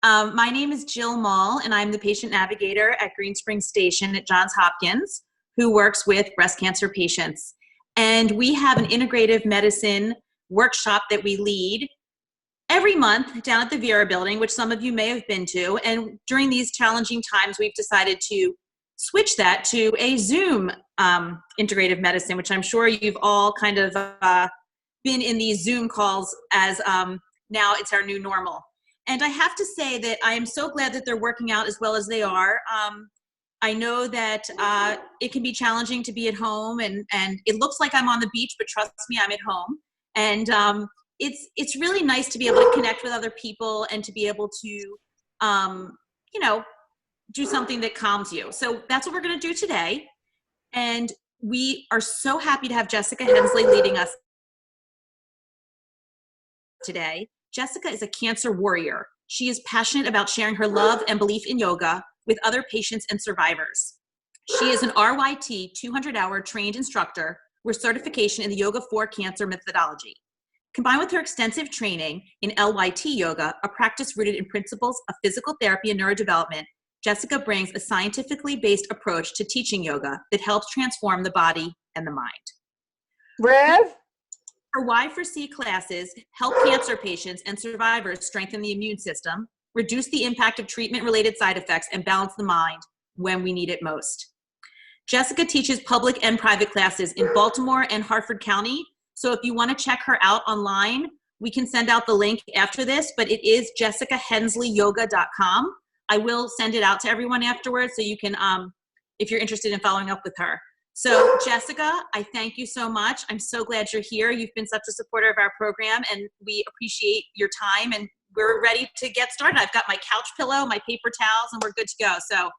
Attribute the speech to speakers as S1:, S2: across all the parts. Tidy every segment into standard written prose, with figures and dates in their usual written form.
S1: My name is Jill Mall, and I'm the patient navigator at Green Springs Station at Johns Hopkins, who works with breast cancer patients. And we have an integrative medicine workshop that we lead every month down at the Vera building, which some of you may have been to. And during these challenging times, we've decided to switch that to a Zoom integrative medicine, which I'm sure you've all kind of been in these Zoom calls as now it's our new normal. And I have to say that I am so glad that they're working out as well as they are. I know that it can be challenging to be at home, and it looks like I'm on the beach, but trust me, I'm at home. And it's really nice to be able to connect with other people and to be able to, do something that calms you. So that's what we're going to do today. And we are so happy to have Jessica Hensley leading us today. Jessica is a cancer warrior. She is passionate about sharing her love and belief in yoga with other patients and survivors. She is an RYT 200-hour trained instructor with certification in the Yoga for Cancer methodology. Combined with her extensive training in LYT yoga, a practice rooted in principles of physical therapy and neurodevelopment, Jessica brings a scientifically based approach to teaching yoga that helps transform the body and the mind.
S2: Rev?
S1: Her Y4C classes help cancer patients and survivors strengthen the immune system, reduce the impact of treatment-related side effects, and balance the mind when we need it most. Jessica teaches public and private classes in Baltimore and Harford County. So if you want to check her out online, we can send out the link after this, but it is jessicahensleyyoga.com. I will send it out to everyone afterwards so you can, if you're interested in following up with her. So Jessica, I thank you so much. I'm so glad you're here. You've been such a supporter of our program, and we appreciate your time, and we're ready to get started. I've got my couch pillow, my paper towels, and we're good to go. So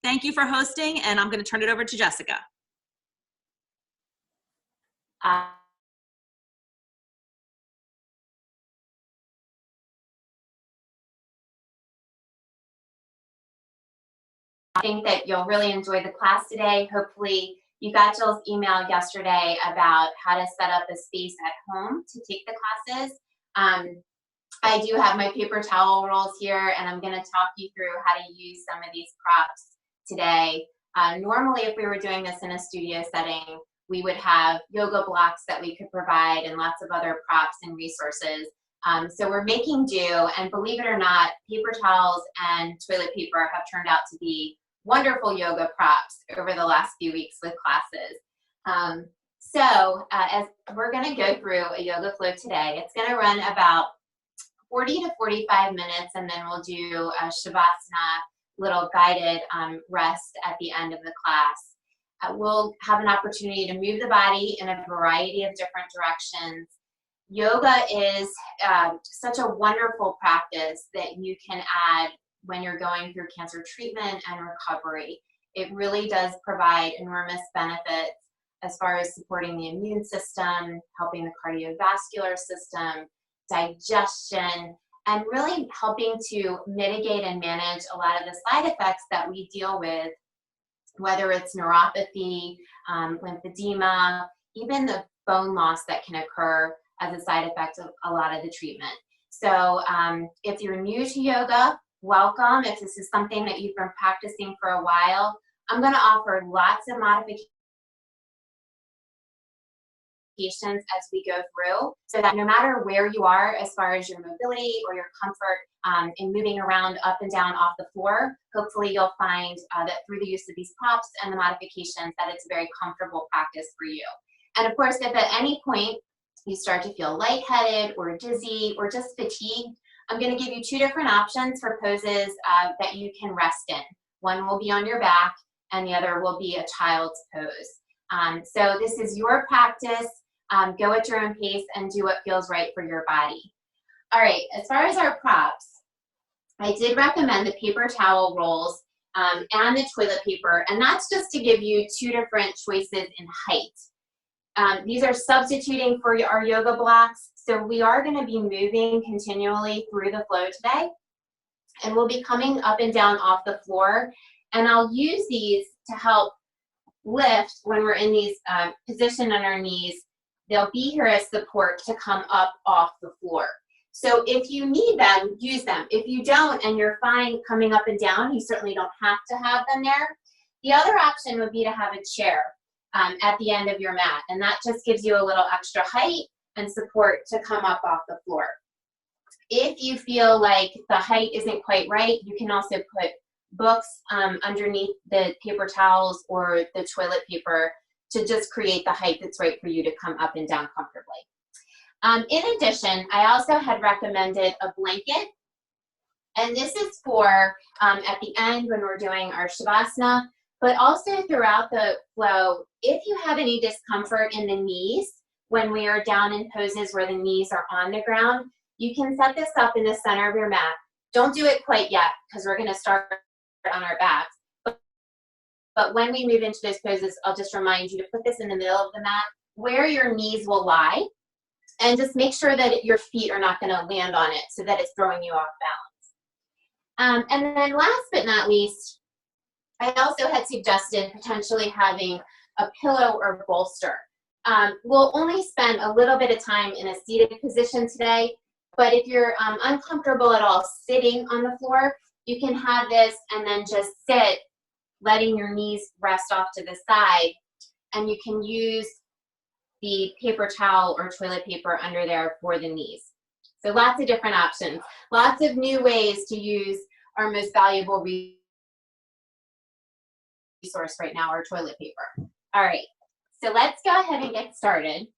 S1: thank you for hosting, and I'm going to turn it over to Jessica.
S3: I think that you'll really enjoy the class today. Hopefully you got Jill's email yesterday about how to set up a space at home to take the classes. I do have my paper towel rolls here, and I'm going to talk you through how to use some of these props today. Normally, if we were doing this in a studio setting, we would have yoga blocks that we could provide and lots of other props and resources. So we're making do, and believe it or not, paper towels and toilet paper have turned out to be wonderful yoga props over the last few weeks with classes. As we're going to go through a yoga flow today, it's going to run about 40 to 45 minutes, and then we'll do a Shavasana, little guided rest at the end of the class. We'll have an opportunity to move the body in a variety of different directions. Yoga is such a wonderful practice that you can add when you're going through cancer treatment and recovery. It really does provide enormous benefits as far as supporting the immune system, helping the cardiovascular system, digestion, and really helping to mitigate and manage a lot of the side effects that we deal with, whether it's neuropathy, lymphedema, even the bone loss that can occur as a side effect of a lot of the treatment. So if you're new to yoga, welcome. If this is something that you've been practicing for a while, I'm going to offer lots of modifications as we go through, so that no matter where you are as far as your mobility or your comfort in moving around up and down off the floor, hopefully you'll find that through the use of these props and the modifications that it's a very comfortable practice for you. And of course, if at any point you start to feel lightheaded or dizzy or just fatigued, I'm going to give you two different options for poses that you can rest in. One will be on your back, and the other will be a child's pose. So this is your practice. Go at your own pace and do what feels right for your body. All right, as far as our props, I did recommend the paper towel rolls and the toilet paper, and that's just to give you two different choices in height. These are substituting for our yoga blocks, so we are going to be moving continually through the flow today, and we'll be coming up and down off the floor, and I'll use these to help lift when we're in these position on our knees. They'll be here as support to come up off the floor. So if you need them, use them. If you don't and you're fine coming up and down, you certainly don't have to have them there. The other option would be to have a chair at the end of your mat, and that just gives you a little extra height and support to come up off the floor. If you feel like the height isn't quite right, you can also put books underneath the paper towels or the toilet paper to just create the height that's right for you to come up and down comfortably. In addition, I also had recommended a blanket, and this is for at the end when we're doing our Shavasana, but also throughout the flow, if you have any discomfort in the knees when we are down in poses where the knees are on the ground, you can set this up in the center of your mat. Don't do it quite yet because we're going to start on our backs. But when we move into those poses, I'll just remind you to put this in the middle of the mat where your knees will lie, and just make sure that your feet are not going to land on it so that it's throwing you off balance. And then last but not least, I also had suggested potentially having a pillow or bolster. We'll only spend a little bit of time in a seated position today, but if you're uncomfortable at all sitting on the floor, you can have this and then just sit, letting your knees rest off to the side, and you can use the paper towel or toilet paper under there for the knees. So lots of different options, lots of new ways to use our most valuable resource right now, our toilet paper. All right, so let's go ahead and get started.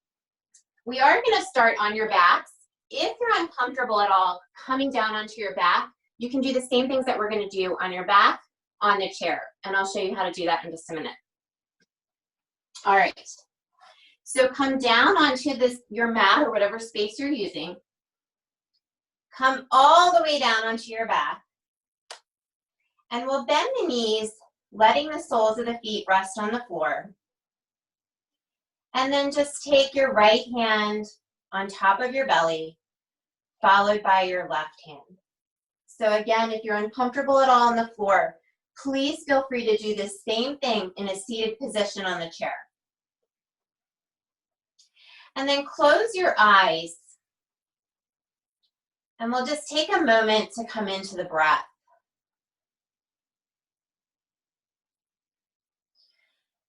S3: We are going to start on your backs. If you're uncomfortable at all coming down onto your back, you can do the same things that we're going to do on your back on the chair, and I'll show you how to do that in just a minute. All right, so come down onto your mat or whatever space you're using. Come all the way down onto your back, and we'll bend the knees, letting the soles of the feet rest on the floor. And then just take your right hand on top of your belly, followed by your left hand. So again, if you're uncomfortable at all on the floor, please feel free to do the same thing in a seated position on the chair. And then close your eyes, and we'll just take a moment to come into the breath.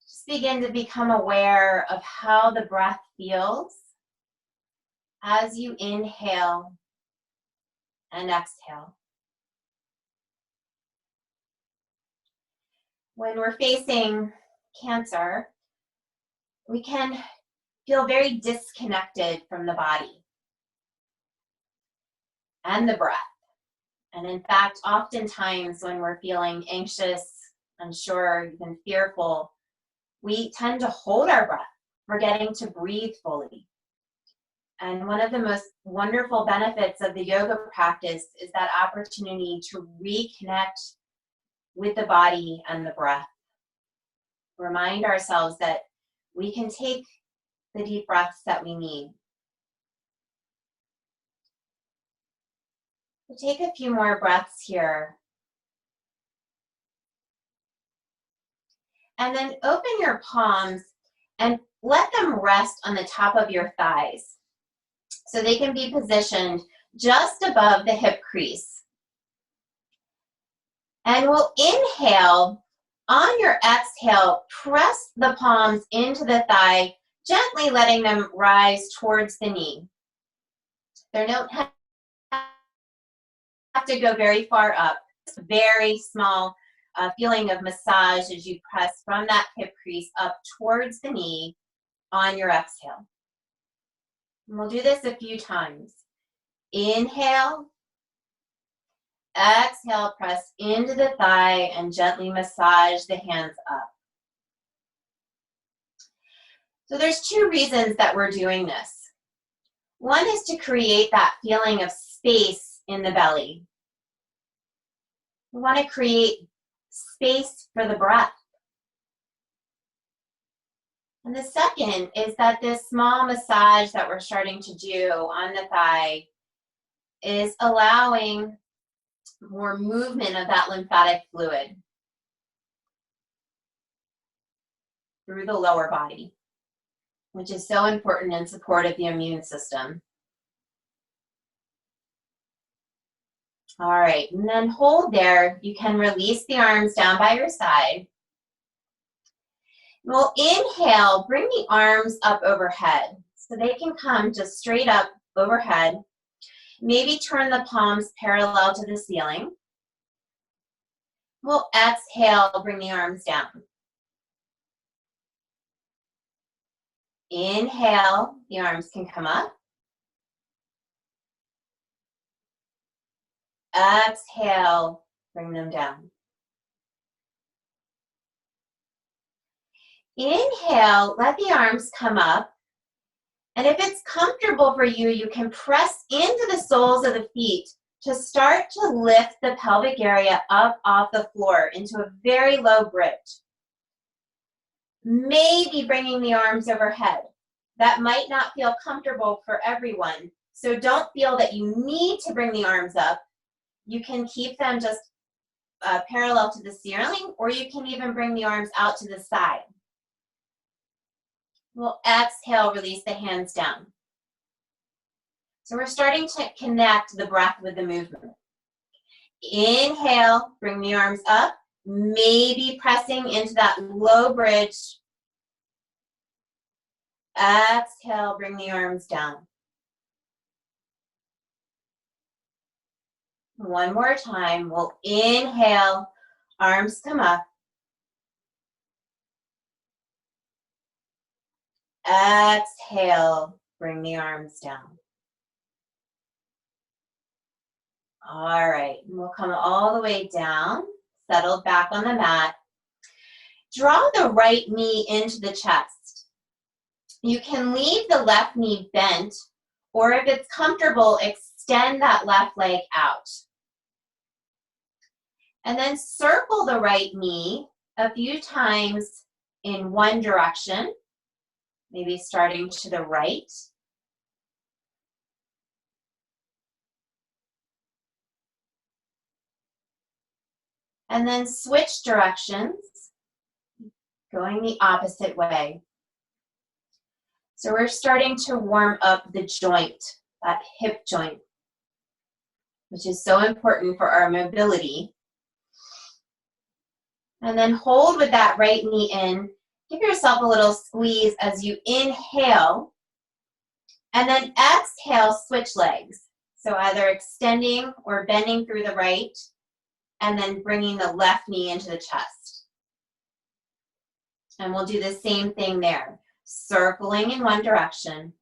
S3: Just begin to become aware of how the breath feels as you inhale and exhale. When we're facing cancer, we can feel very disconnected from the body and the breath. And in fact, oftentimes when we're feeling anxious, unsure, even fearful, we tend to hold our breath, forgetting to breathe fully. And one of the most wonderful benefits of the yoga practice is that opportunity to reconnect with the body and the breath. Remind ourselves that we can take the deep breaths that we need. We'll take a few more breaths here. And then open your palms and let them rest on the top of your thighs, so they can be positioned just above the hip crease. And we'll inhale. On your exhale, press the palms into the thigh, gently letting them rise towards the knee. They don't have to go very far up. It's a very small feeling of massage as you press from that hip crease up towards the knee on your exhale. And we'll do this a few times. Inhale. Exhale, press into the thigh and gently massage the hands up. So there's two reasons that we're doing this. One is to create that feeling of space in the belly. We want to create space for the breath. And the second is that this small massage that we're starting to do on the thigh is allowing more movement of that lymphatic fluid through the lower body, which is so important in support of the immune system. All right, and then hold there. You can release the arms down by your side. We'll inhale, bring the arms up overhead so they can come just straight up overhead. Maybe turn the palms parallel to the ceiling. We'll exhale, bring the arms down. Inhale, the arms can come up. Exhale, bring them down. Inhale, let the arms come up. And if it's comfortable for you, you can press into the soles of the feet to start to lift the pelvic area up off the floor into a very low bridge. Maybe bringing the arms overhead. That might not feel comfortable for everyone. So don't feel that you need to bring the arms up. You can keep them just parallel to the ceiling, or you can even bring the arms out to the side. We'll exhale, release the hands down. So we're starting to connect the breath with the movement. Inhale, bring the arms up, maybe pressing into that low bridge. Exhale, bring the arms down. One more time, we'll inhale, arms come up. Exhale, bring the arms down. All right, and we'll come all the way down, settled back on the mat. Draw the right knee into the chest. You can leave the left knee bent, or if it's comfortable, extend that left leg out. And then circle the right knee a few times in one direction, maybe starting to the right. And then switch directions, going the opposite way. So we're starting to warm up the joint, that hip joint, which is so important for our mobility. And then hold with that right knee in. Give yourself a little squeeze as you inhale. And then exhale, switch legs. So either extending or bending through the right, and then bringing the left knee into the chest. And we'll do the same thing there. Circling in one direction.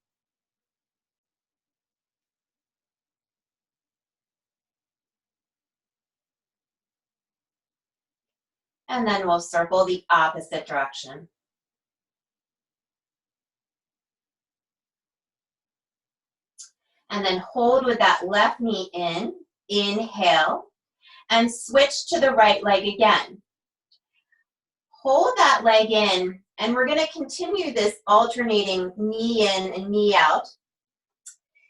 S3: And then we'll circle the opposite direction. And then hold with that left knee in. Inhale. And switch to the right leg again. Hold that leg in, and we're going to continue this alternating knee in and knee out.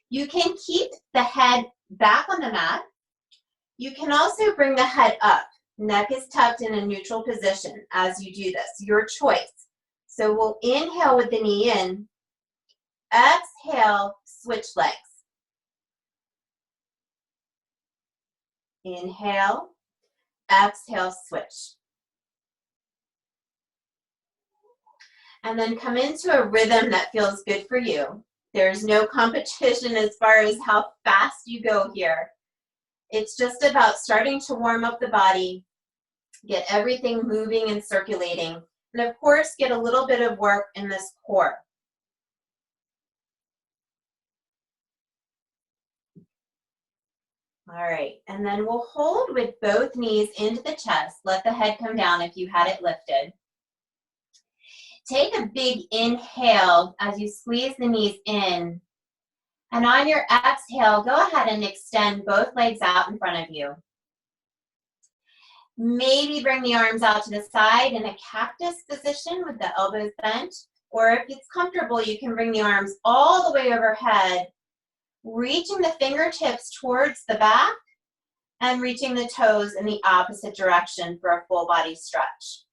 S3: You can keep the head back on the mat. You can also bring the head up. Neck is tucked in a neutral position as you do this, your choice. So we'll inhale with the knee in. Exhale, switch legs. Inhale, exhale, switch. And then come into a rhythm that feels good for you. There's no competition as far as how fast you go here. It's just about starting to warm up the body, get everything moving and circulating, and of course, get a little bit of work in this core. All right, and then we'll hold with both knees into the chest. Let the head come down if you had it lifted. Take a big inhale as you squeeze the knees in. And on your exhale, go ahead and extend both legs out in front of you. Maybe bring the arms out to the side in a cactus position with the elbows bent. Or if it's comfortable, you can bring the arms all the way overhead, reaching the fingertips towards the back and reaching the toes in the opposite direction for a full body stretch.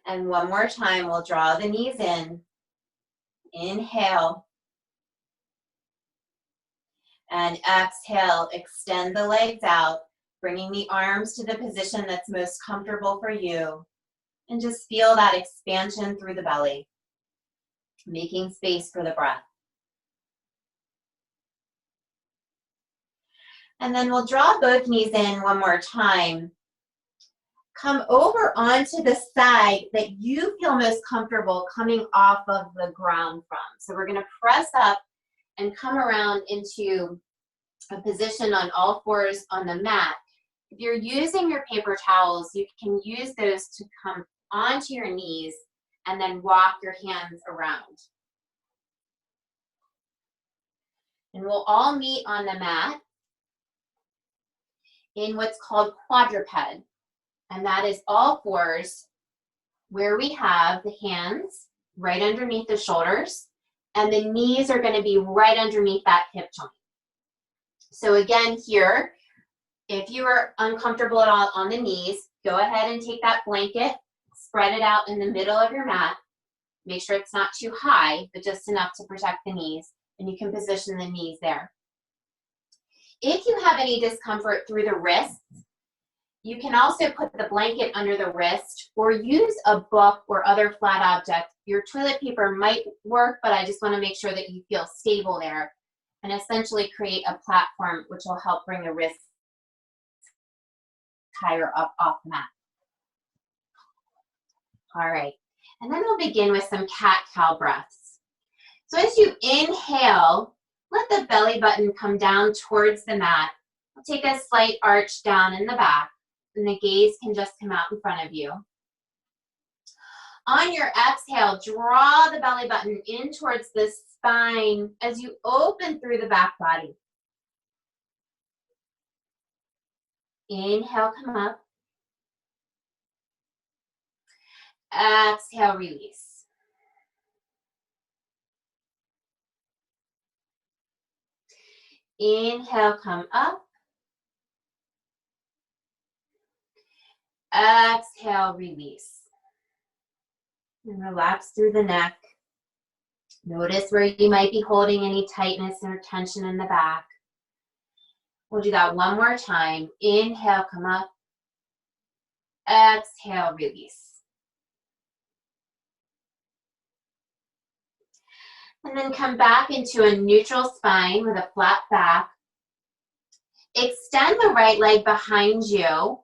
S3: And one more time, we'll draw the knees in. Inhale. And exhale, extend the legs out, bringing the arms to the position that's most comfortable for you. And just feel that expansion through the belly, making space for the breath. And then we'll draw both knees in one more time. Come over onto the side that you feel most comfortable coming off of the ground from. So we're going to press up and come around into a position on all fours on the mat. If you're using your paper towels, you can use those to come onto your knees and then walk your hands around. And we'll all meet on the mat in what's called quadruped. And that is all fours, where we have the hands right underneath the shoulders, and the knees are going to be right underneath that hip joint. So again here, if you are uncomfortable at all on the knees, go ahead and take that blanket, spread it out in the middle of your mat. Make sure it's not too high, but just enough to protect the knees, and you can position the knees there. If you have any discomfort through the wrists, you can also put the blanket under the wrist or use a book or other flat object. Your toilet paper might work, but I just want to make sure that you feel stable there, and essentially create a platform which will help bring the wrists higher up off the mat. All right, and then we'll begin with some cat-cow breaths. So as you inhale, let the belly button come down towards the mat. We'll take a slight arch down in the back, and the gaze can just come out in front of you. On your exhale, draw the belly button in towards the spine as you open through the back body. Inhale, come up. Exhale, release. Inhale, come up. Exhale, release. And relax through the neck. Notice where you might be holding any tightness or tension in the back. We'll do that one more time. Inhale, come up. Exhale, release. And then come back into a neutral spine with a flat back. Extend the right leg behind you.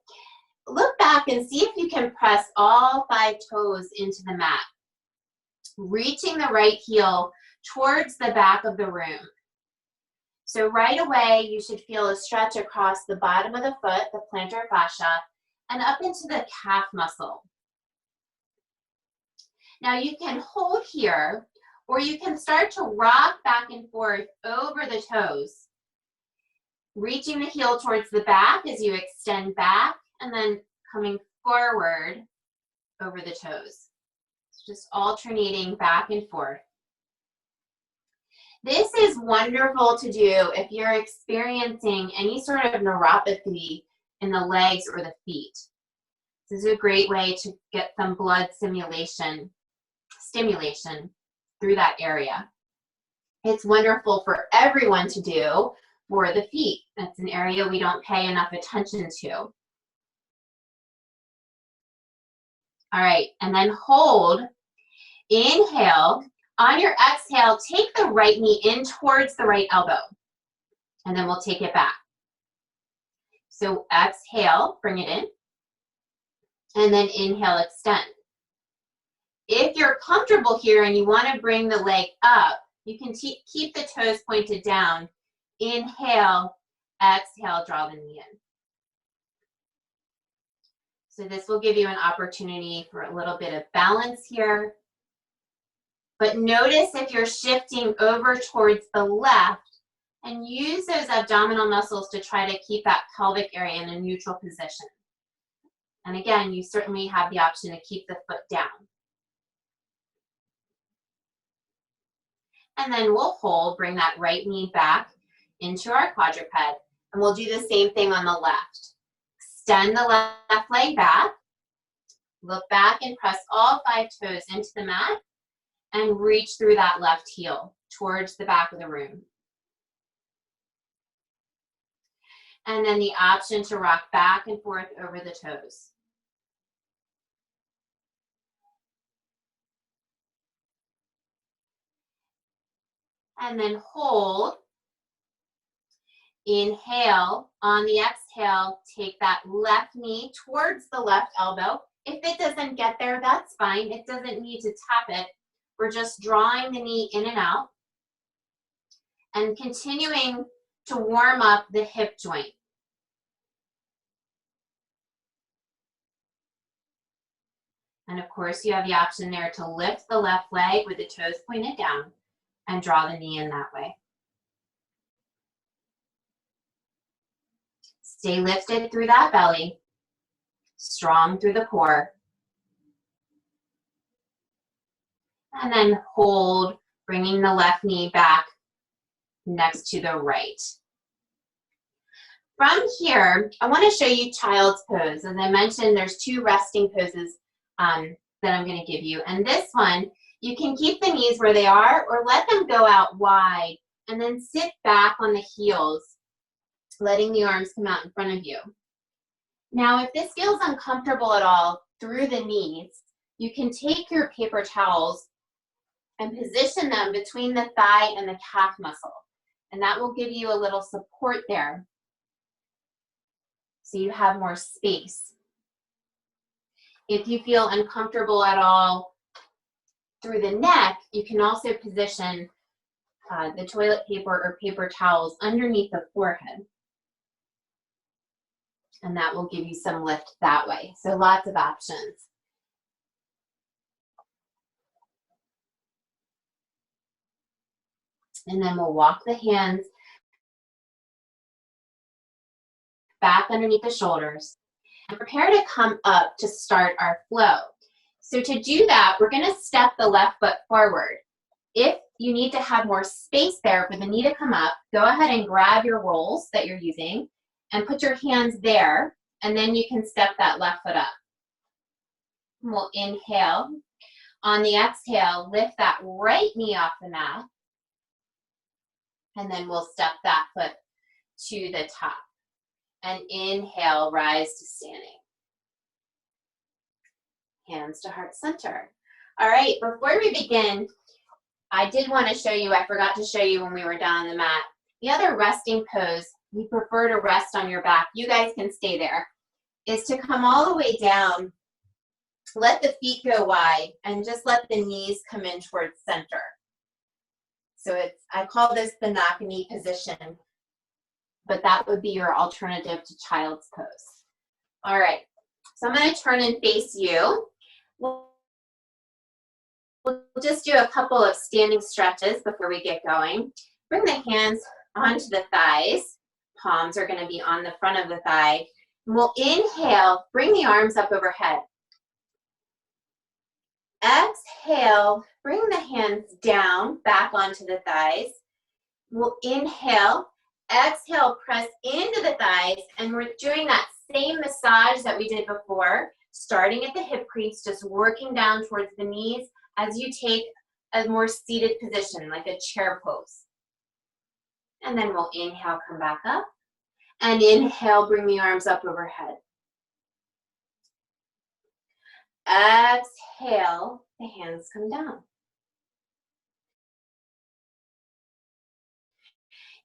S3: Look back and see if you can press all 5 toes into the mat, reaching the right heel towards the back of the room. So right away, you should feel a stretch across the bottom of the foot, the plantar fascia, and up into the calf muscle. Now you can hold here, or you can start to rock back and forth over the toes, reaching the heel towards the back as you extend back, and then coming forward over the toes. So just alternating back and forth. This is wonderful to do if you're experiencing any sort of neuropathy in the legs or the feet. This is a great way to get some blood stimulation through that area. It's wonderful for everyone to do for the feet. That's an area we don't pay enough attention to. All right, and then hold. Inhale. On your exhale, take the right knee in towards the right elbow, and then we'll take it back. So exhale, bring it in, and then inhale, extend. If you're comfortable here and you want to bring the leg up, you can keep the toes pointed down. Inhale, exhale, draw the knee in. So this will give you an opportunity for a little bit of balance here. But notice if you're shifting over towards the left, and use those abdominal muscles to try to keep that pelvic area in a neutral position. And again, you certainly have the option to keep the foot down. And then we'll hold, bring that right knee back into our quadruped, and we'll do the same thing on the left. Extend the left leg back, look back and press all 5 toes into the mat, and reach through that left heel towards the back of the room. And then the option to rock back and forth over the toes. And then hold. Inhale. On the exhale, take that left knee towards the left elbow. If it doesn't get there, that's fine. It doesn't need to tap it. We're just drawing the knee in and out and continuing to warm up the hip joint. And of course, you have the option there to lift the left leg with the toes pointed down and draw the knee in that way. Stay lifted through that belly, strong through the core. And then hold, bringing the left knee back next to the right. From here, I want to show you child's pose. As I mentioned, there's 2 resting poses that I'm going to give you. And this one, you can keep the knees where they are or let them go out wide and then sit back on the heels, letting the arms come out in front of you. Now, if this feels uncomfortable at all through the knees, you can take your paper towels and position them between the thigh and the calf muscle. And that will give you a little support there, so you have more space. If you feel uncomfortable at all through the neck, you can also position the toilet paper or paper towels underneath the forehead. And that will give you some lift that way. So lots of options. And then we'll walk the hands back underneath the shoulders and prepare to come up to start our flow. So to do that, we're going to step the left foot forward. If you need to have more space there for the knee to come up, go ahead and grab your rolls that you're using and put your hands there, and then you can step that left foot up. And we'll inhale. On the exhale, lift that right knee off the mat, and then we'll step that foot to the top. And inhale, rise to standing. Hands to heart center. All right, before we begin, I did want to show you, I forgot to show you when we were down on the mat, the other resting pose, we prefer to rest on your back, you guys can stay there, is to come all the way down, let the feet go wide, and just let the knees come in towards center. So I call this the knock knee position, but that would be your alternative to child's pose. All right, so I'm going to turn and face you. We'll just do a couple of standing stretches before we get going. Bring the hands onto the thighs. Palms are going to be on the front of the thigh. And we'll inhale, bring the arms up overhead. Exhale, bring the hands down, back onto the thighs. We'll inhale, exhale, press into the thighs, and we're doing that same massage that we did before, starting at the hip crease, just working down towards the knees as you take a more seated position, like a chair pose. And then we'll inhale, come back up, and inhale, bring the arms up overhead. Exhale, the hands come down.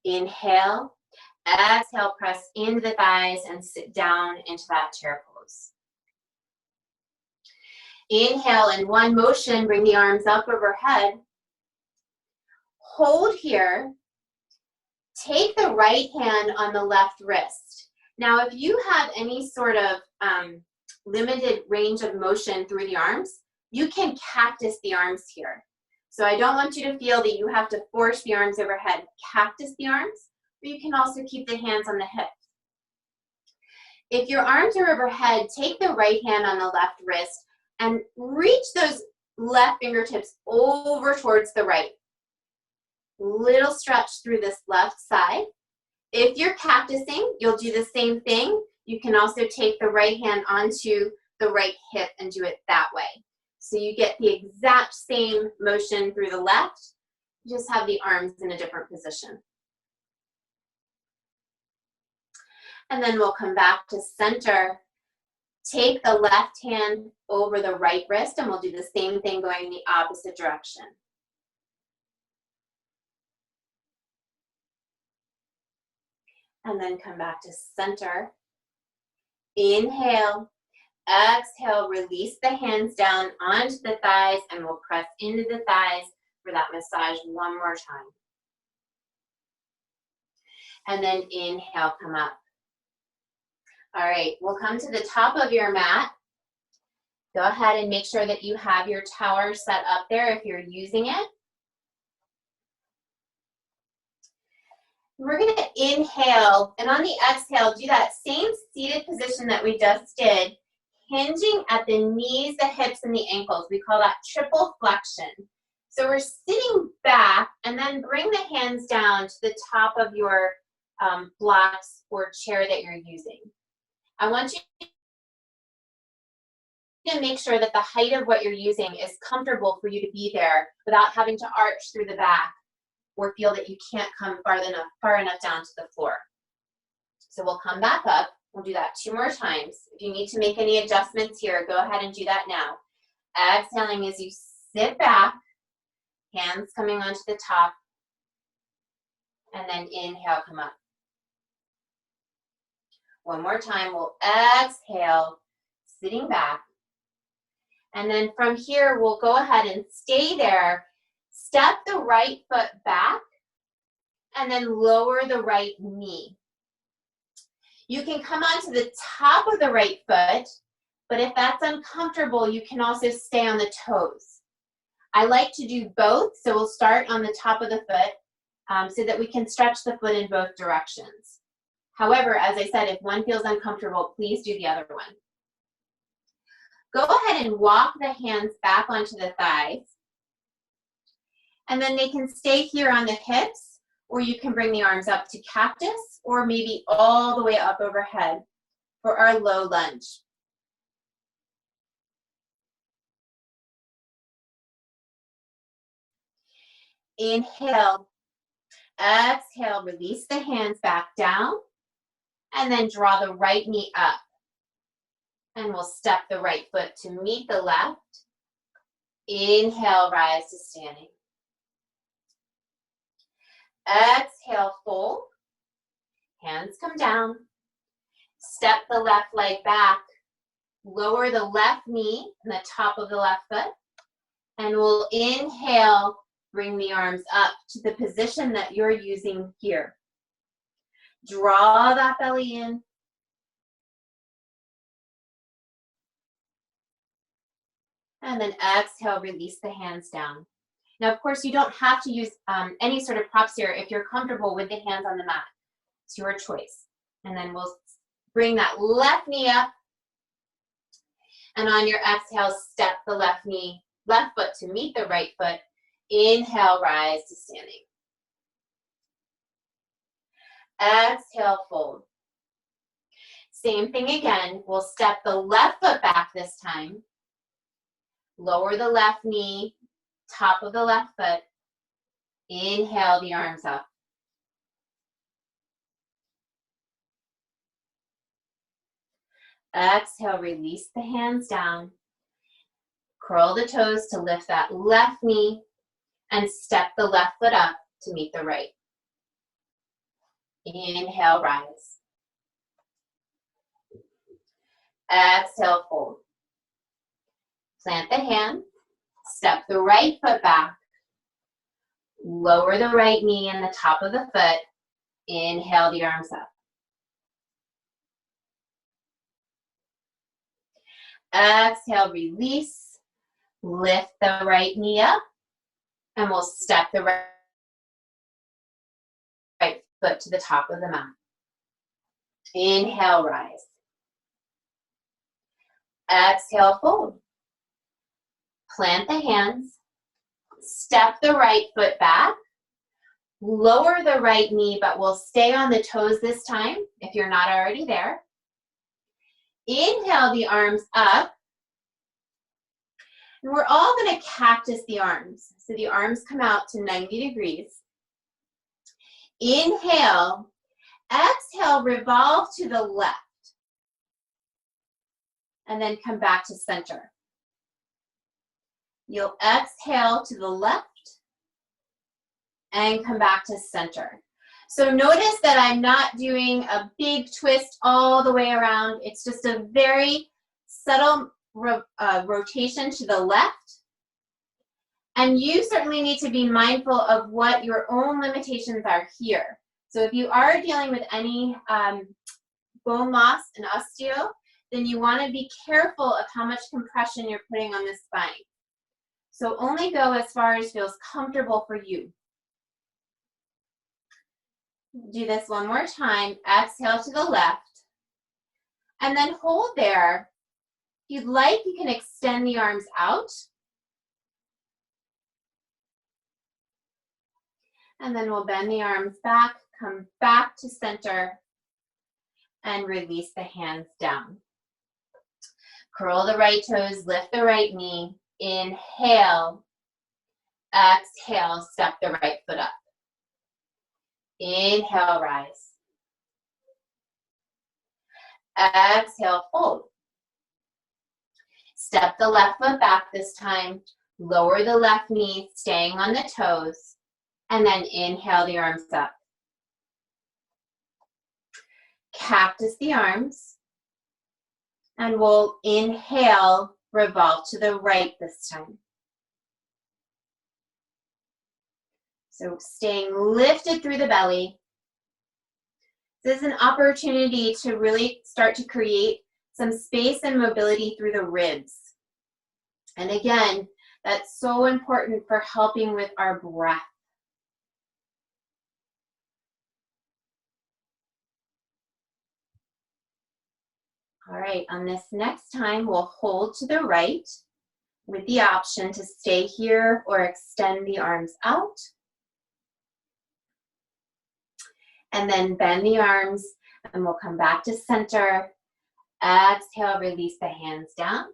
S3: Inhale, exhale, press into the thighs and sit down into that chair pose. Inhale, in one motion, bring the arms up overhead. Hold here. Take the right hand on the left wrist. Now, if you have any sort of limited range of motion through the arms, you can cactus the arms here. So I don't want you to feel that you have to force the arms overhead. Cactus the arms, but you can also keep the hands on the hips. If your arms are overhead, take the right hand on the left wrist and reach those left fingertips over towards the right. Little stretch through this left side. If you're cactusing, you'll do the same thing. You can also take the right hand onto the right hip and do it that way. So you get the exact same motion through the left, you just have the arms in a different position. And then we'll come back to center. Take the left hand over the right wrist, and we'll do the same thing going in the opposite direction. And then come back to center. Inhale. Exhale, release the hands down onto the thighs, and we'll press into the thighs for that massage one more time. And then inhale, come up. All right, we'll come to the top of your mat. Go ahead and make sure that you have your tower set up there if you're using it. We're gonna inhale, and on the exhale, do that same seated position that we just did, hinging at the knees, the hips, and the ankles. We call that triple flexion. So we're sitting back, and then bring the hands down to the top of your blocks or chair that you're using. I want you to make sure that the height of what you're using is comfortable for you to be there without having to arch through the back or feel that you can't come far enough down to the floor. So we'll come back up. We'll do that 2 more times. If you need to make any adjustments here, go ahead and do that now. Exhaling as you sit back, hands coming onto the top, and then inhale, come up. One more time, we'll exhale, sitting back. And then from here, we'll go ahead and stay there. Step the right foot back, and then lower the right knee. You can come onto the top of the right foot, but if that's uncomfortable, you can also stay on the toes. I like to do both, so we'll start on the top of the foot so that we can stretch the foot in both directions. However, as I said, if one feels uncomfortable, please do the other one. Go ahead and walk the hands back onto the thighs, and then they can stay here on the hips, or you can bring the arms up to cactus, or maybe all the way up overhead for our low lunge. Inhale, exhale, release the hands back down, and then draw the right knee up. And we'll step the right foot to meet the left. Inhale, rise to standing. Exhale, fold. Hands come down. Step the left leg back. Lower the left knee and the top of the left foot. And we'll inhale, bring the arms up to the position that you're using here. Draw that belly in. And then exhale, release the hands down. Now, of course, you don't have to use any sort of props here if you're comfortable with the hands on the mat. It's your choice. And then we'll bring that left knee up. And on your exhale, step the left foot to meet the right foot. Inhale, rise to standing. Exhale, fold. Same thing again. We'll step the left foot back this time. Lower the left knee, top of the left foot. Inhale the arms up. Exhale, release the hands down. Curl the toes to lift that left knee and step the left foot up to meet the right. Inhale, rise. Exhale, fold. Plant the hand, step the right foot back, lower the right knee and the top of the foot, inhale the arms up. Exhale, release, lift the right knee up, and we'll step the right foot to the top of the mat. Inhale, rise. Exhale, fold. Plant the hands, step the right foot back, lower the right knee, but we'll stay on the toes this time if you're not already there. Inhale the arms up. And we're all going to cactus the arms. So the arms come out to 90 degrees. Inhale. Exhale. exhale, revolve to the left. And then come back to center. You'll exhale to the left and come back to center. So notice that I'm not doing a big twist all the way around. It's just a very subtle rotation to the left. And you certainly need to be mindful of what your own limitations are here. So if you are dealing with any bone loss and osteo, then you want to be careful of how much compression you're putting on the spine. So only go as far as feels comfortable for you. Do this one more time. Exhale to the left. And then hold there. If you'd like, you can extend the arms out. And then we'll bend the arms back, come back to center, and release the hands down. Curl the right toes, lift the right knee. Inhale. Exhale, step the right foot up. Inhale, rise. Exhale, fold. Step the left foot back this time. Lower the left knee, staying on the toes. And then inhale the arms up. Cactus the arms. And we'll inhale, revolve to the right this time. So staying lifted through the belly. This is an opportunity to really start to create some space and mobility through the ribs. And again, that's so important for helping with our breath. All right, on this next time, we'll hold to the right with the option to stay here or extend the arms out. And then bend the arms and we'll come back to center. Exhale, release the hands down.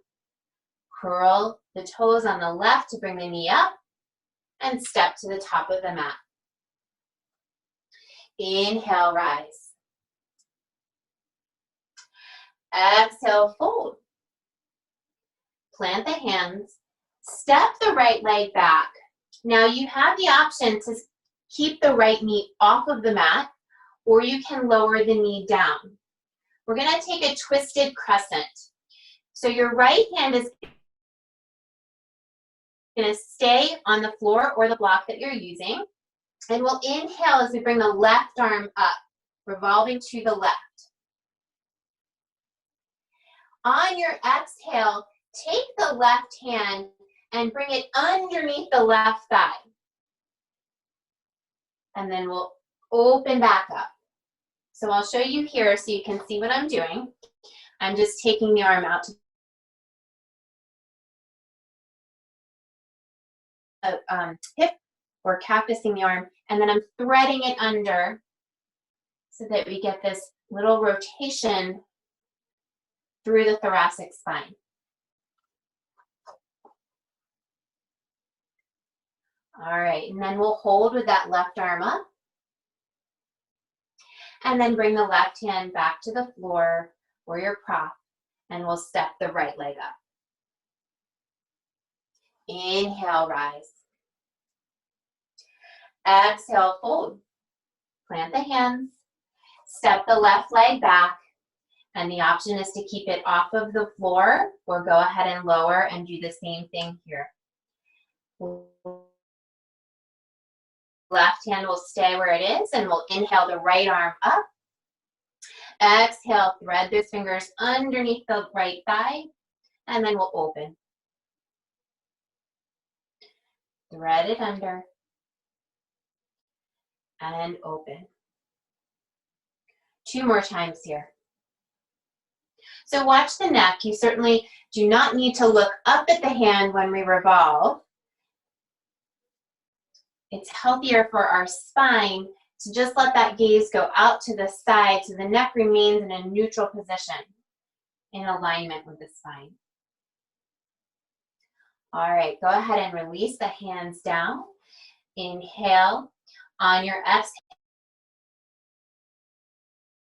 S3: Curl the toes on the left to bring the knee up and step to the top of the mat. Inhale, rise. Exhale, fold. Plant the hands. Step the right leg back. Now you have the option to keep the right knee off of the mat, or you can lower the knee down. We're going to take a twisted crescent. So your right hand is going to stay on the floor or the block that you're using. And we'll inhale as we bring the left arm up, revolving to the left. On your exhale, take the left hand and bring it underneath the left thigh. And then we'll open back up. So I'll show you here so you can see what I'm doing. I'm just taking the arm out to hip or cactusing the arm, and then I'm threading it under so that we get this little rotation through the thoracic spine. All right, and then we'll hold with that left arm up. And then bring the left hand back to the floor or your prop, and we'll step the right leg up. Inhale, rise. Exhale, fold. Plant the hands. Step the left leg back, and the option is to keep it off of the floor or go ahead and lower and do the same thing here. Left hand will stay where it is, and we'll inhale the right arm up. Exhale, thread those fingers underneath the right thigh, and then we'll open. Thread it under, and open. 2 more times here. So watch the neck. You certainly do not need to look up at the hand when we revolve. It's healthier for our spine to just let that gaze go out to the side so the neck remains in a neutral position in alignment with the spine. All right, go ahead and release the hands down. Inhale. On your exhale,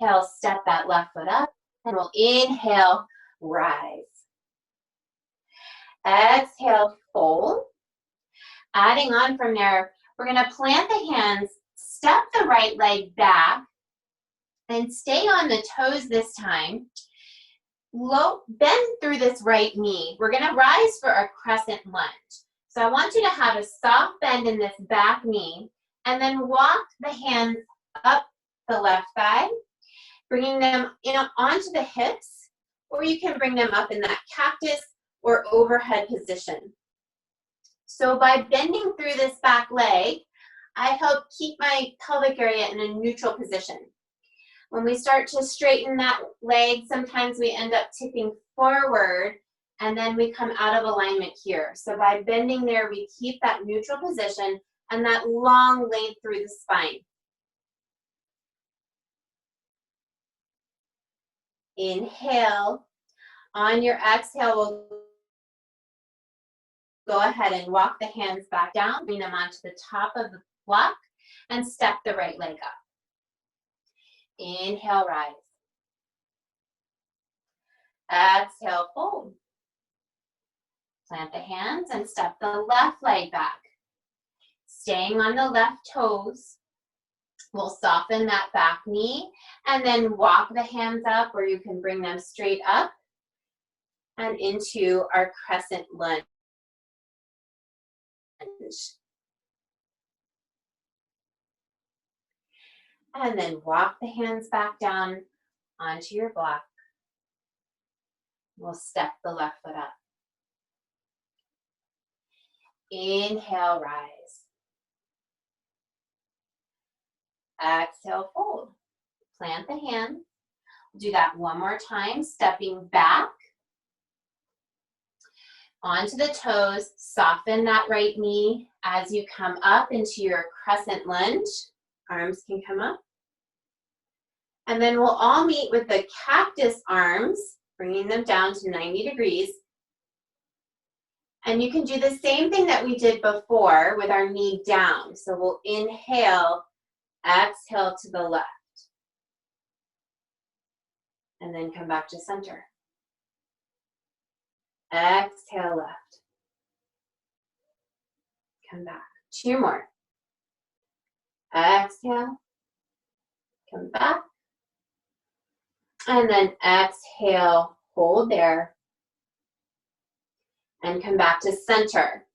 S3: Exhale, step that left foot up, and we'll inhale, rise. Exhale, fold. Adding on from there, we're gonna plant the hands, step the right leg back, and stay on the toes this time. Low, bend through this right knee. We're gonna rise for our crescent lunge. So I want you to have a soft bend in this back knee, and then walk the hands up the left thigh, bringing them onto the hips, or you can bring them up in that cactus or overhead position. So by bending through this back leg, I help keep my pelvic area in a neutral position. When we start to straighten that leg, sometimes we end up tipping forward and then we come out of alignment here. So by bending there, we keep that neutral position and that long length through the spine. Inhale. On your exhale, we'll go ahead and walk the hands back down, bring them onto the top of the block, and step the right leg up. Inhale, rise. Exhale, fold. Plant the hands and step the left leg back. Staying on the left toes, we'll soften that back knee and then walk the hands up, or you can bring them straight up and into our crescent lunge. And then walk the hands back down onto your block. We'll step the left foot up. Inhale, rise. Exhale, fold. Plant the hand. Do that one more time, stepping back onto the toes. Soften that right knee as you come up into your crescent lunge. Arms can come up. And then we'll all meet with the cactus arms, bringing them down to 90 degrees. And you can do the same thing that we did before with our knee down. So we'll inhale, exhale to the left. And then come back to center. Exhale, left. Come back. 2 more. Exhale. Come back. And then exhale, hold there. And come back to center.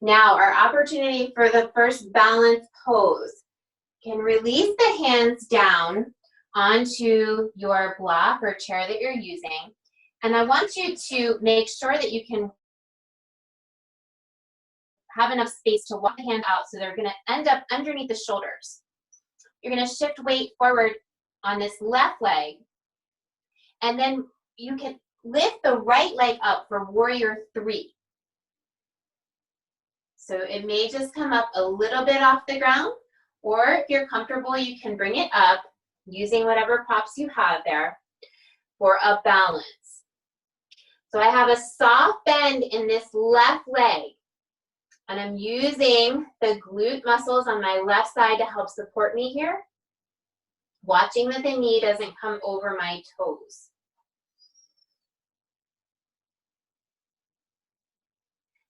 S3: Now our opportunity for the first balance pose. Can release the hands down onto your block or chair that you're using. And I want you to make sure that you can have enough space to walk the hand out so they're going to end up underneath the shoulders. You're going to shift weight forward on this left leg. And then you can lift the right leg up for warrior 3. So it may just come up a little bit off the ground, or if you're comfortable, you can bring it up using whatever props you have there for a balance. So I have a soft bend in this left leg, and I'm using the glute muscles on my left side to help support me here, watching that the knee doesn't come over my toes.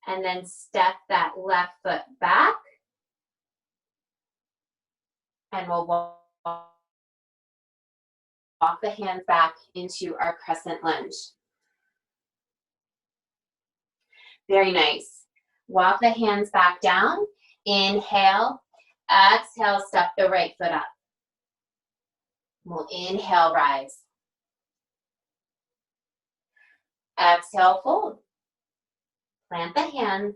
S3: And then step that left foot back, and we'll walk the hands back into our crescent lunge. Very nice. Walk the hands back down. Inhale. Exhale, step the right foot up. We'll inhale, rise. Exhale, fold. Plant the hands.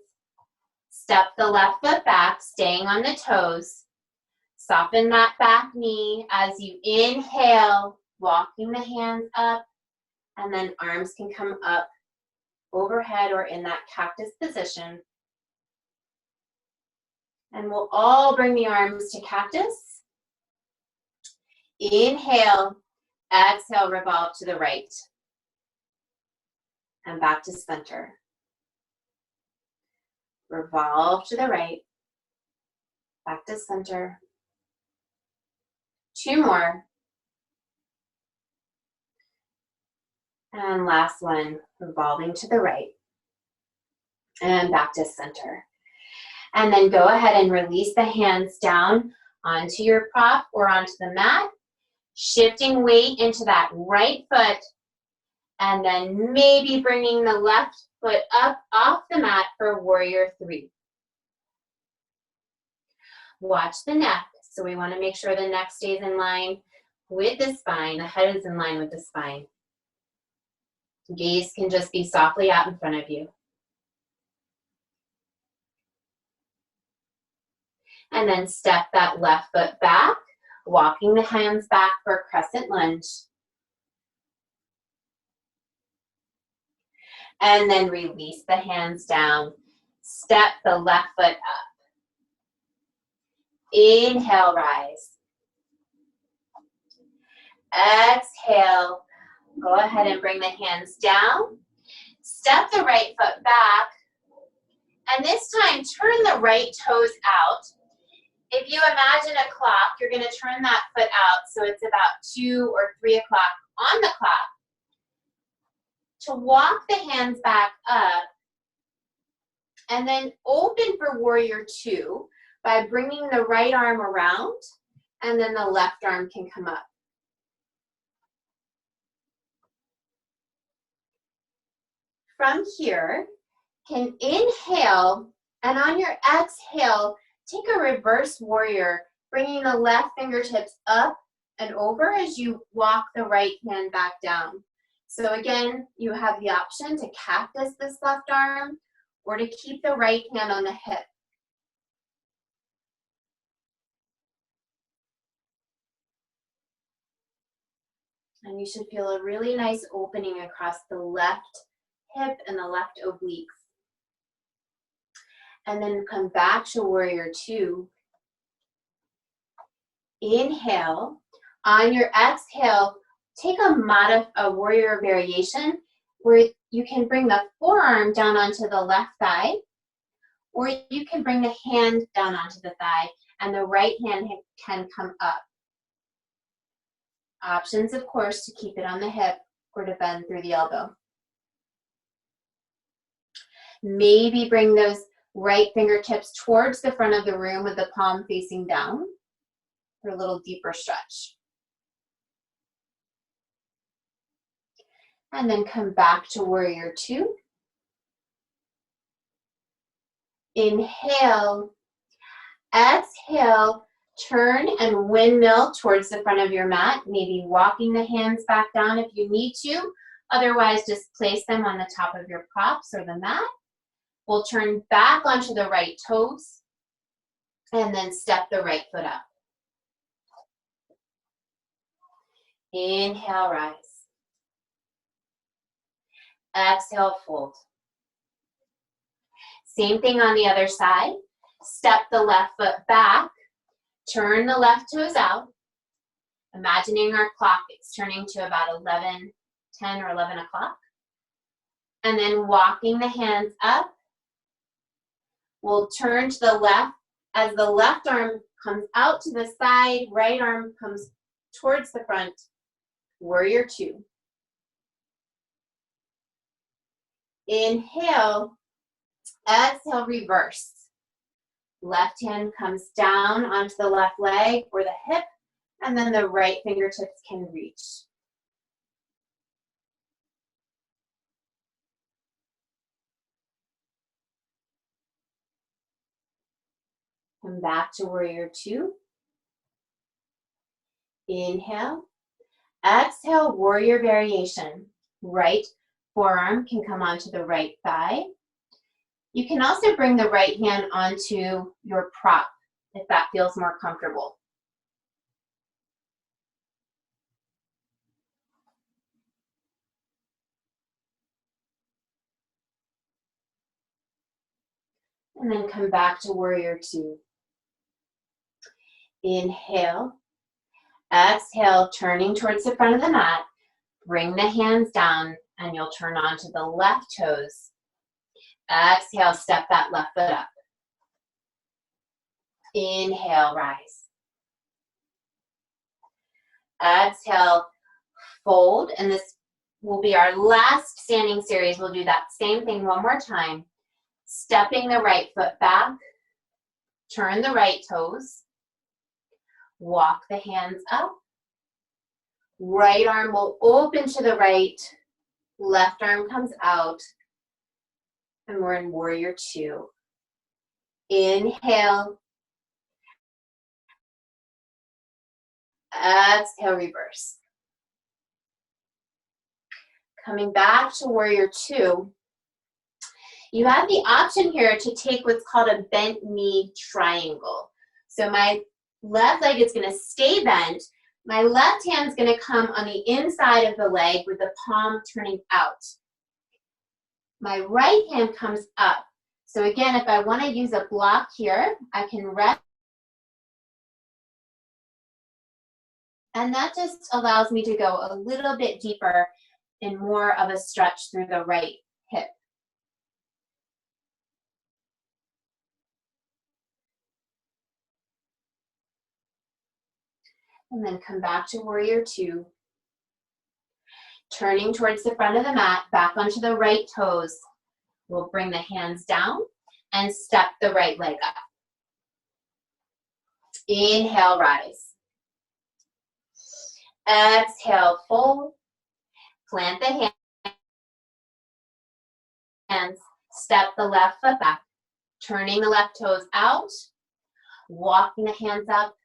S3: Step the left foot back, staying on the toes. Soften that back knee as you inhale, walking the hands up, and then arms can come up overhead or in that cactus position. And we'll all bring the arms to cactus. Inhale, exhale, revolve to the right. And back to center. Revolve to the right. Back to center. 2 more. And last one, revolving to the right. And back to center. And then go ahead and release the hands down onto your prop or onto the mat, shifting weight into that right foot, and then maybe bringing the left foot up off the mat for warrior three. Watch the neck. So we want to make sure the neck stays in line with the spine. The head is in line with the spine. Gaze can just be softly out in front of you. And then step that left foot back, walking the hands back for crescent lunge. And then release the hands down. Step the left foot up. Inhale, rise. Exhale. Go ahead and bring the hands down. Step the right foot back. And this time, turn the right toes out. If you imagine a clock, you're going to turn that foot out so it's about 2 or 3 o'clock on the clock. To walk the hands back up and then open for warrior two by bringing the right arm around and then the left arm can come up. From here, can inhale and on your exhale, take a reverse warrior, bringing the left fingertips up and over as you walk the right hand back down. So again, you have the option to cactus this left arm or to keep the right hand on the hip. And you should feel a really nice opening across the left hip and the left obliques. And then come back to warrior two. Inhale. On your exhale, take a warrior variation where you can bring the forearm down onto the left thigh, or you can bring the hand down onto the thigh and the right hand can come up. Options, of course, to keep it on the hip or to bend through the elbow. Maybe bring those right fingertips towards the front of the room with the palm facing down for a little deeper stretch. And then come back to warrior two. Inhale, exhale, turn and windmill towards the front of your mat, maybe walking the hands back down if you need to. Otherwise, just place them on the top of your props or the mat. We'll turn back onto the right toes and then step the right foot up. Inhale, rise. Exhale, fold. Same thing on the other side. Step the left foot back. Turn the left toes out. Imagining our clock, it's turning to about 10 or 11 o'clock. And then walking the hands up. We'll turn to the left. As the left arm comes out to the side, right arm comes towards the front. Warrior two. Inhale, exhale, reverse. Left hand comes down onto the left leg or the hip, and then the right fingertips can reach. Come back to warrior two. Inhale, exhale, warrior variation. Right forearm can come onto the right thigh. You can also bring the right hand onto your prop if that feels more comfortable. And then come back to warrior two. Inhale, exhale, turning towards the front of the mat. Bring the hands down and you'll turn onto the left toes. Exhale, step that left foot up. Inhale, rise. Exhale, fold, and this will be our last standing series. We'll do that same thing one more time. Stepping the right foot back, turn the right toes, walk the hands up. Right arm will open to the right, left arm comes out, and we're in warrior two. Inhale, exhale, reverse. Coming back to warrior two, you have the option here to take what's called a bent knee triangle. So my left leg is going to stay bent. My left hand is going to come on the inside of the leg with the palm turning out. My right hand comes up. So again, if I want to use a block here, I can rest. And that just allows me to go a little bit deeper and more of a stretch through the right hip. And then come back to warrior two. Turning towards the front of the mat, back onto the right toes. We'll bring the hands down and step the right leg up. Inhale, rise. Exhale, fold. Plant the hands. Step the left foot back. Turning the left toes out. Walking the hands up.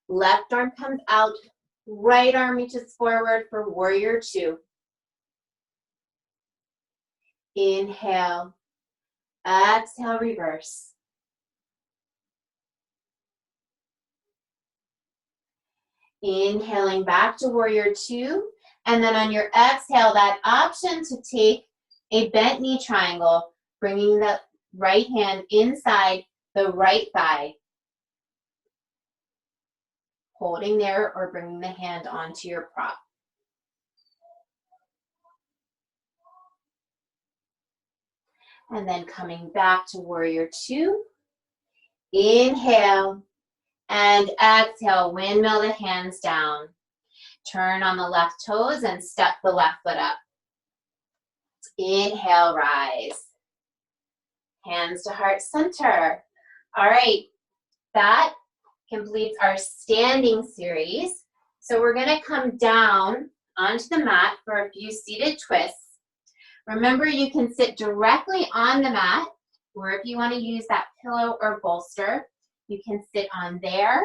S3: Left arm comes out. Right arm reaches forward for warrior two. Inhale. Exhale, reverse. Inhaling back to warrior two. And then on your exhale, that option to take a bent knee triangle, bringing the right hand inside the right thigh. Holding there or bringing the hand onto your prop. And then coming back to warrior two. Inhale and exhale, windmill the hands down. Turn on the left toes and step the left foot up. Inhale, rise. Hands to heart center. All right, that completes our standing series. So we're gonna come down onto the mat for a few seated twists. Remember, you can sit directly on the mat, or if you wanna use that pillow or bolster, you can sit on there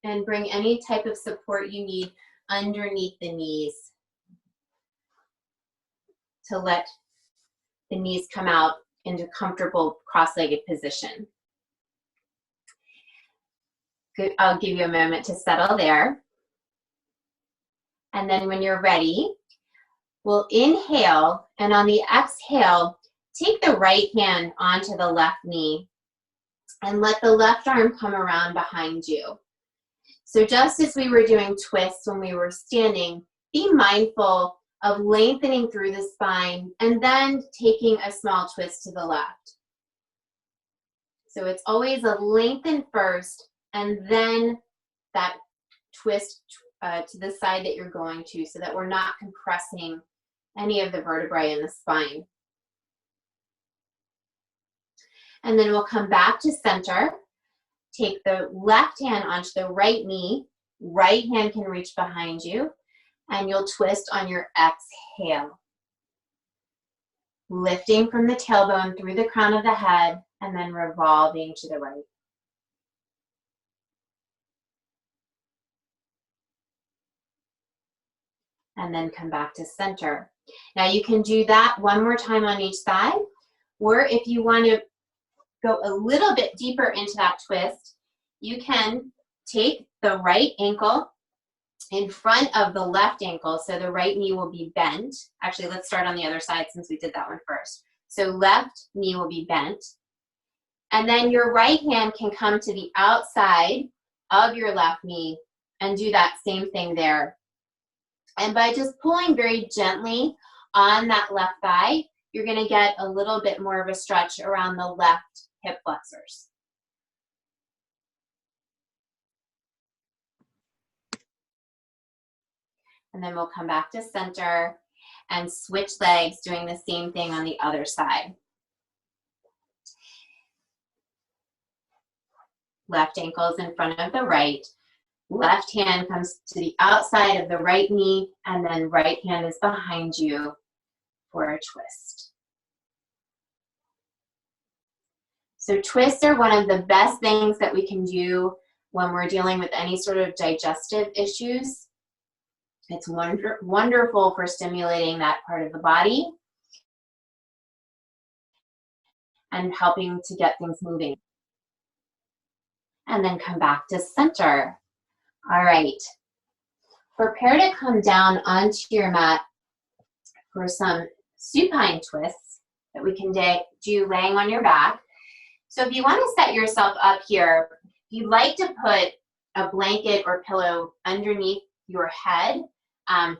S3: and bring any type of support you need underneath the knees to let the knees come out into comfortable cross-legged position. Good. I'll give you a moment to settle there. And then when you're ready, we'll inhale, and on the exhale, take the right hand onto the left knee and let the left arm come around behind you. So just as we were doing twists when we were standing, be mindful of lengthening through the spine and then taking a small twist to the left. So it's always a lengthen first and then that twist to the side that you're going to, so that we're not compressing any of the vertebrae in the spine. And then we'll come back to center. Take the left hand onto the right knee. Right hand can reach behind you. And you'll twist on your exhale. Lifting from the tailbone through the crown of the head and then revolving to the right. And then come back to center. Now you can do that one more time on each side, or if you want to go a little bit deeper into that twist, you can take the right ankle in front of the left ankle, so the right knee will be bent. Actually, let's start on the other side since we did that one first. So left knee will be bent, and then your right hand can come to the outside of your left knee and do that same thing there. And by just pulling very gently on that left thigh, you're going to get a little bit more of a stretch around the left hip flexors. And then we'll come back to center and switch legs, doing the same thing on the other side. Left ankle is in front of the right. Left hand comes to the outside of the right knee, and then right hand is behind you for a twist. So twists are one of the best things that we can do when we're dealing with any sort of digestive issues. It's wonderful for stimulating that part of the body and helping to get things moving. And then come back to center. All right. Prepare to come down onto your mat for some supine twists that we can do laying on your back. So if you want to set yourself up here, you'd like to put a blanket or pillow underneath your head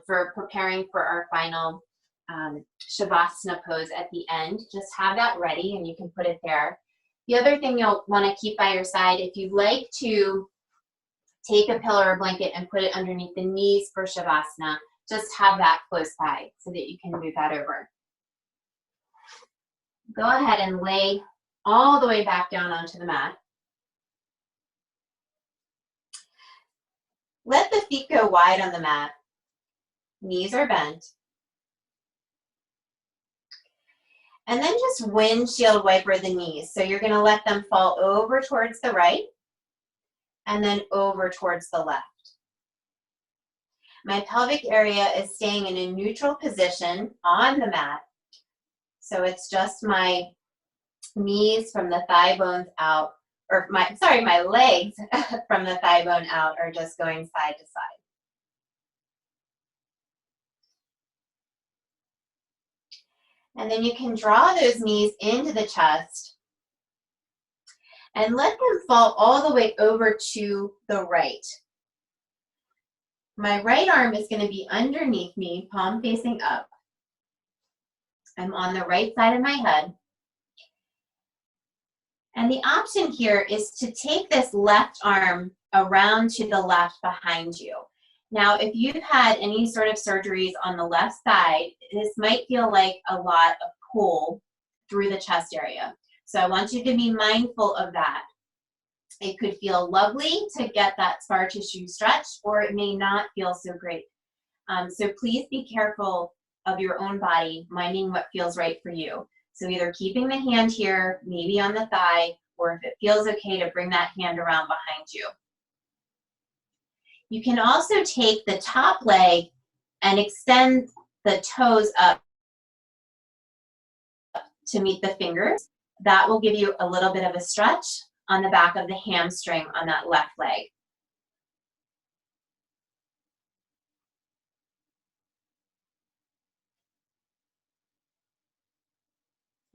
S3: for preparing for our final Shavasana pose at the end. Just have that ready and you can put it there. The other thing you'll want to keep by your side, if you'd like to take a pillow or blanket and put it underneath the knees for Shavasana, just have that close by so that you can move that over. Go ahead and lay all the way back down onto the mat. Let the feet go wide on the mat. Knees are bent. And then just windshield wiper the knees. So you're going to let them fall over towards the right and then over towards the left. My pelvic area is staying in a neutral position on the mat. So it's just my knees from the thigh bones out, or my legs from the thigh bone out are just going side to side. And then you can draw those knees into the chest and let them fall all the way over to the right. My right arm is going to be underneath me, palm facing up. I'm on the right side of my head. And the option here is to take this left arm around to the left behind you. Now, if you've had any sort of surgeries on the left side, this might feel like a lot of pull through the chest area. So I want you to be mindful of that. It could feel lovely to get that scar tissue stretched, or it may not feel so great. So please be careful of your own body, minding what feels right for you. So either keeping the hand here, maybe on the thigh, or if it feels okay to bring that hand around behind you. You can also take the top leg and extend the toes up to meet the fingers. That will give you a little bit of a stretch on the back of the hamstring on that left leg.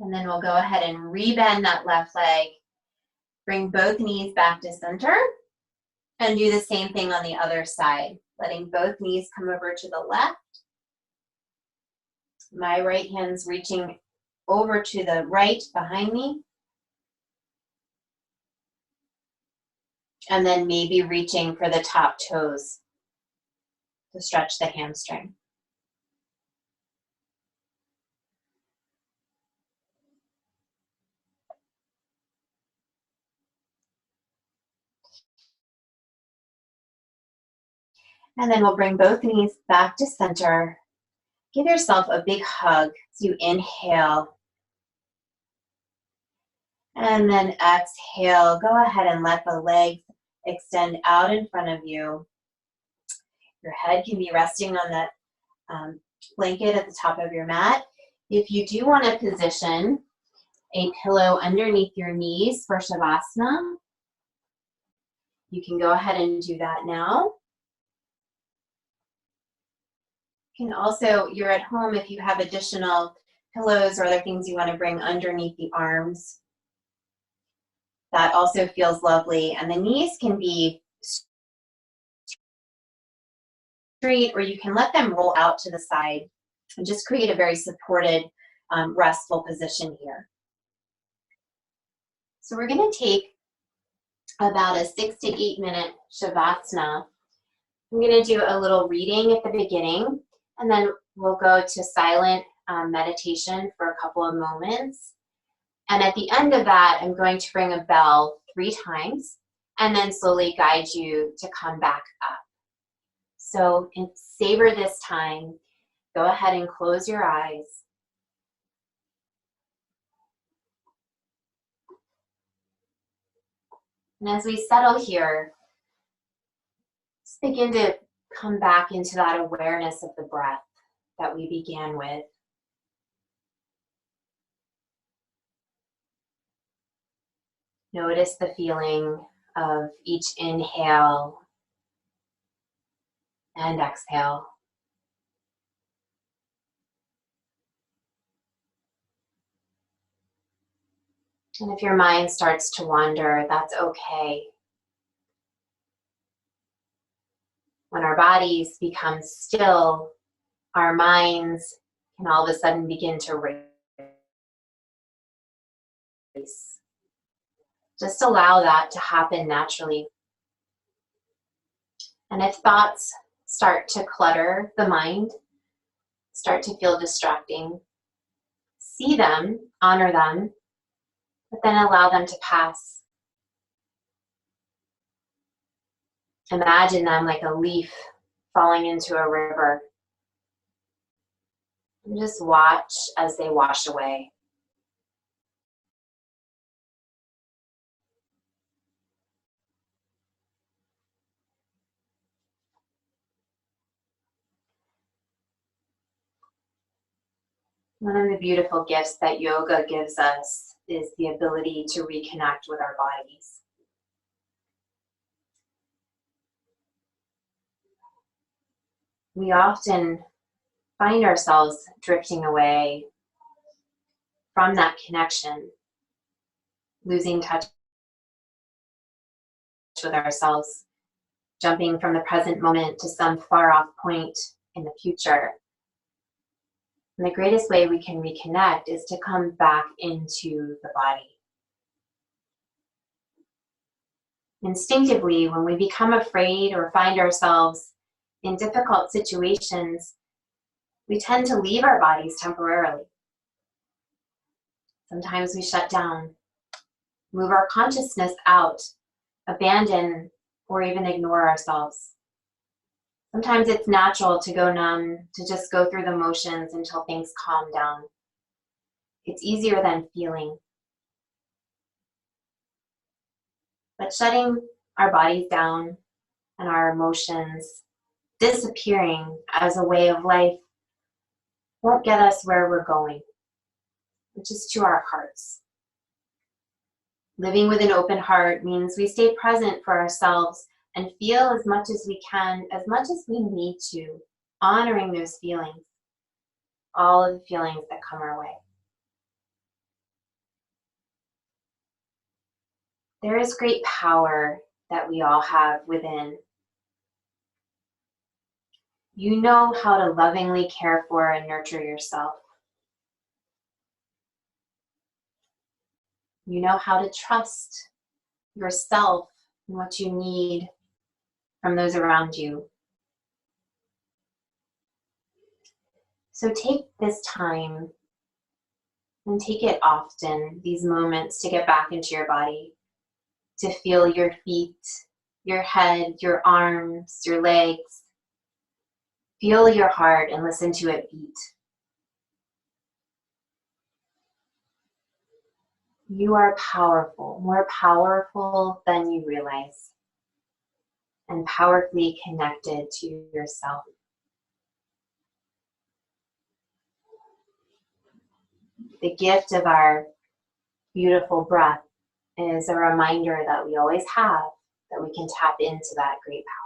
S3: And then we'll go ahead and rebend that left leg. Bring both knees back to center. And do the same thing on the other side, letting both knees come over to the left. My right hand's reaching over to the right behind me. And then maybe reaching for the top toes to stretch the hamstring. And then we'll bring both knees back to center. Give yourself a big hug as you inhale. And then exhale. Go ahead and let the legs extend out in front of you. Your head can be resting on that blanket at the top of your mat. If you do want to position a pillow underneath your knees for Shavasana, you can go ahead and do that now. You can also, you're at home, if you have additional pillows or other things you want to bring underneath the arms, that also feels lovely. And the knees can be straight, or you can let them roll out to the side and just create a very supported, restful position here. So we're going to take about a 6 to 8 minute Shavasana. I'm going to do a little reading at the beginning, and then we'll go to silent meditation for a couple of moments. And at the end of that, I'm going to ring a bell 3 times and then slowly guide you to come back up. So savor this time. Go ahead and close your eyes. And as we settle here, just begin to come back into that awareness of the breath that we began with. Notice the feeling of each inhale and exhale. And if your mind starts to wander, that's okay. When our bodies become still, our minds can all of a sudden begin to race. Just allow that to happen naturally. And if thoughts start to clutter the mind, start to feel distracting, see them, honor them, but then allow them to pass. Imagine them like a leaf falling into a river. And just watch as they wash away. One of the beautiful gifts that yoga gives us is the ability to reconnect with our bodies. We often find ourselves drifting away from that connection, losing touch with ourselves, jumping from the present moment to some far off point in the future. And the greatest way we can reconnect is to come back into the body. Instinctively, when we become afraid or find ourselves in difficult situations, we tend to leave our bodies temporarily. Sometimes we shut down, move our consciousness out, abandon, or even ignore ourselves. Sometimes it's natural to go numb, to just go through the motions until things calm down. It's easier than feeling. But shutting our bodies down and our emotions disappearing as a way of life won't get us where we're going, which is to our hearts. Living with an open heart means we stay present for ourselves and feel as much as we can, as much as we need to, honoring those feelings, all of the feelings that come our way. There is great power that we all have within. You know how to lovingly care for and nurture yourself. You know how to trust yourself and what you need from those around you. So take this time and take it often, these moments, to get back into your body, to feel your feet, your head, your arms, your legs. Feel your heart and listen to it beat. You are powerful, more powerful than you realize, and powerfully connected to yourself. The gift of our beautiful breath is a reminder that we always have, that we can tap into that great power.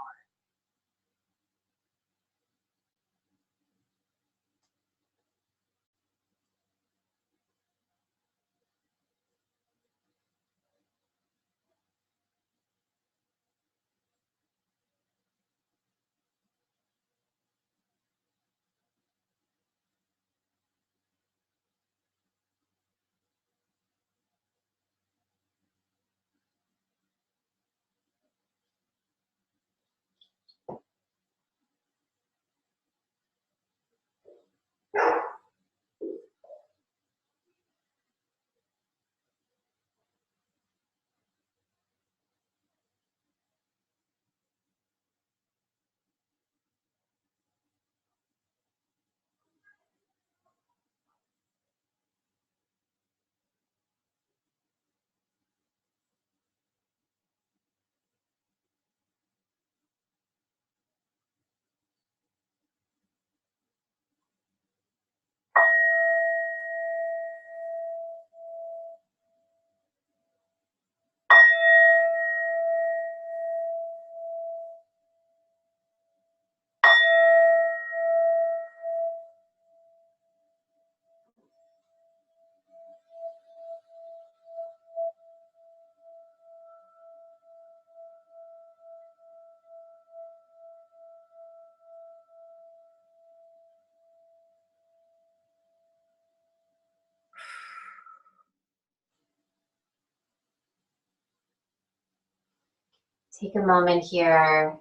S3: Take a moment here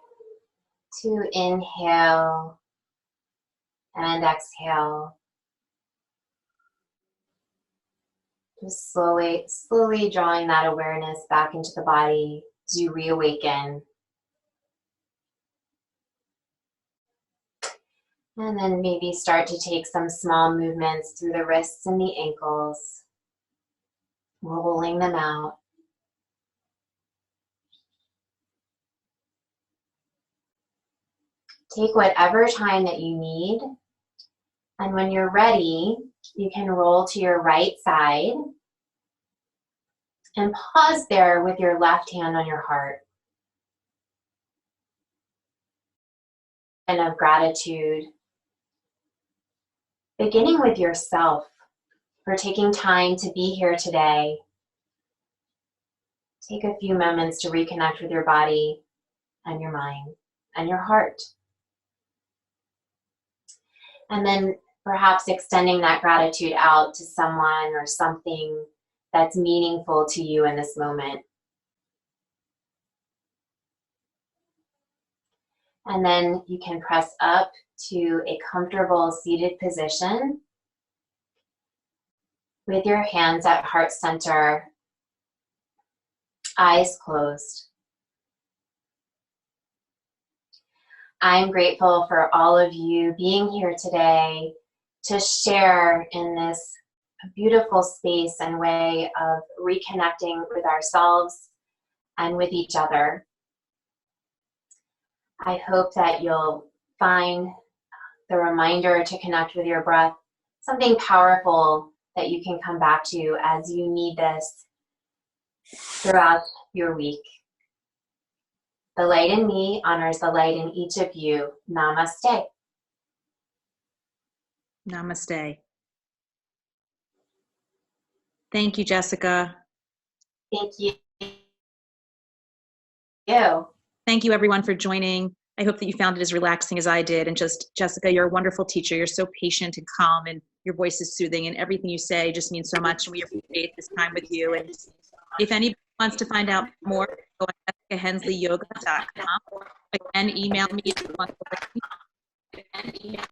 S3: to inhale and exhale. Just slowly drawing that awareness back into the body as you reawaken. And then maybe start to take some small movements through the wrists and the ankles, rolling them out. Take whatever time that you need, and when you're ready, you can roll to your right side and pause there with your left hand on your heart. And of gratitude, beginning with yourself for taking time to be here today. Take a few moments to reconnect with your body and your mind and your heart. And then perhaps extending that gratitude out to someone or something that's meaningful to you in this moment. And then you can press up to a comfortable seated position with your hands at heart center, eyes closed. I'm grateful for all of you being here today to share in this beautiful space and way of reconnecting with ourselves and with each other. I hope that you'll find the reminder to connect with your breath, something powerful that you can come back to as you need this throughout your week. The light in me honors the light in each of you. Namaste.
S1: Namaste. Thank you, Jessica.
S3: Thank you.
S1: Thank you, everyone, for joining. I hope that you found it as relaxing as I did. And just, Jessica, you're a wonderful teacher. You're so patient and calm, and your voice is soothing, and everything you say just means so much. And we appreciate this time with you. And if anybody wants to find out more, go to jessicahensleyyoga.com. Again, email me if you want to